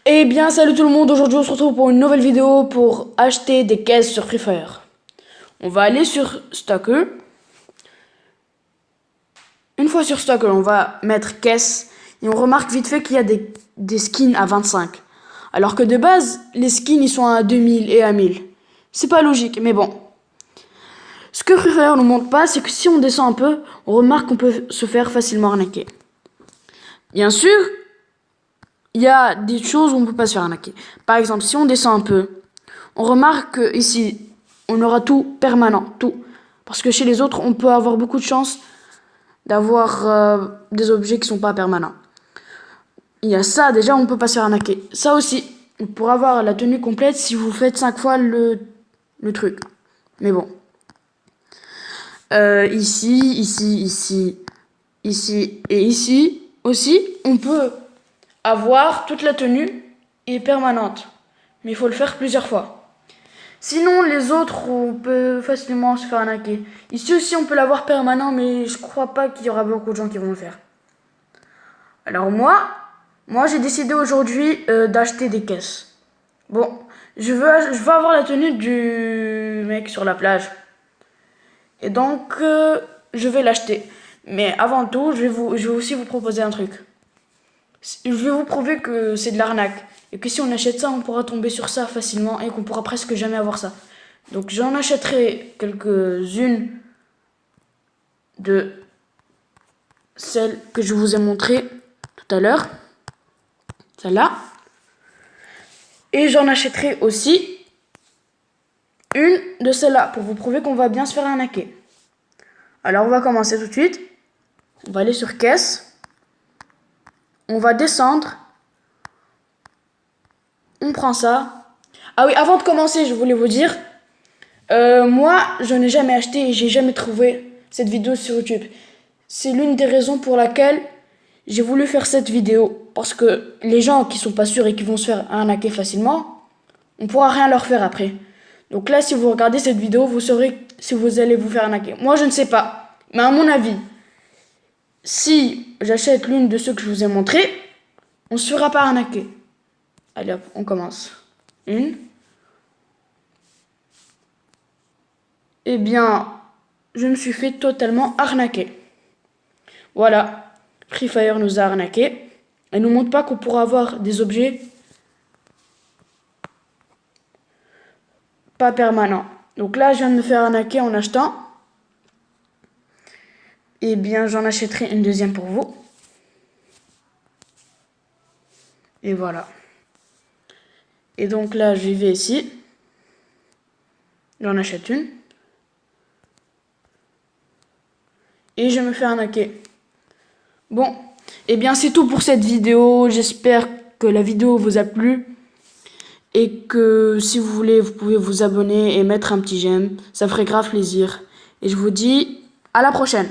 Eh bien, salut tout le monde, aujourd'hui on se retrouve pour une nouvelle vidéo pour acheter des caisses sur Free Fire. On va aller sur Stacker. Une fois sur Stacker, on va mettre caisse et on remarque vite fait qu'il y a des skins à 25. Alors que de base, les skins ils sont à 2000 et à 1000. C'est pas logique, mais bon. Ce que Free Fire nous montre pas, c'est que si on descend un peu, on remarque qu'on peut se faire facilement arnaquer. Bien sûr, il y a des choses où on ne peut pas se faire arnaquer. Par exemple, si on descend un peu, on remarque que ici, on aura tout permanent, tout. Parce que chez les autres, on peut avoir beaucoup de chance d'avoir des objets qui sont pas permanents. Il y a ça, déjà, on peut pas se faire arnaquer. Ça aussi, pour avoir la tenue complète si vous faites 5 fois le truc. Mais bon. Ici et ici aussi, on peut avoir toute la tenue est permanente. Mais il faut le faire plusieurs fois. Sinon, les autres, on peut facilement se faire arnaquer. Ici aussi, on peut l'avoir permanent, mais je crois pas qu'il y aura beaucoup de gens qui vont le faire. Alors moi j'ai décidé aujourd'hui d'acheter des caisses. Bon, je veux avoir la tenue du mec sur la plage. Et donc, je vais l'acheter. Mais avant tout, je vais aussi vous proposer un truc. Je vais vous prouver que c'est de l'arnaque. Et que si on achète ça, on pourra tomber sur ça facilement et qu'on pourra presque jamais avoir ça. Donc j'en achèterai quelques-unes de celles que je vous ai montrées tout à l'heure. Celle-là. Et j'en achèterai aussi une de celles-là pour vous prouver qu'on va bien se faire arnaquer. Alors on va commencer tout de suite. On va aller sur caisse. On va descendre. On prend ça. Ah oui, avant de commencer, je voulais vous dire, moi, je n'ai jamais acheté et j'ai jamais trouvé cette vidéo sur YouTube. C'est l'une des raisons pour laquelle j'ai voulu faire cette vidéo. Parce que les gens qui sont pas sûrs et qui vont se faire arnaquer facilement, on pourra rien leur faire après. Donc là, si vous regardez cette vidéo, vous saurez si vous allez vous faire arnaquer. Moi, je ne sais pas. Mais à mon avis, si j'achète l'une de ceux que je vous ai montrés, on se fera pas arnaquer. Allez hop, on commence. Une. Eh bien, je me suis fait totalement arnaquer. Voilà, Free Fire nous a arnaqué. Elle nous montre pas qu'on pourra avoir des objets pas permanents. Donc là, je viens de me faire arnaquer en achetant. Eh bien, j'en achèterai une deuxième pour vous. Et voilà. Et donc là, j'y vais ici. J'en achète une. Et je me fais arnaquer. Bon, eh bien c'est tout pour cette vidéo. J'espère que la vidéo vous a plu. Et que si vous voulez, vous pouvez vous abonner et mettre un petit j'aime. Ça ferait grave plaisir. Et je vous dis à la prochaine.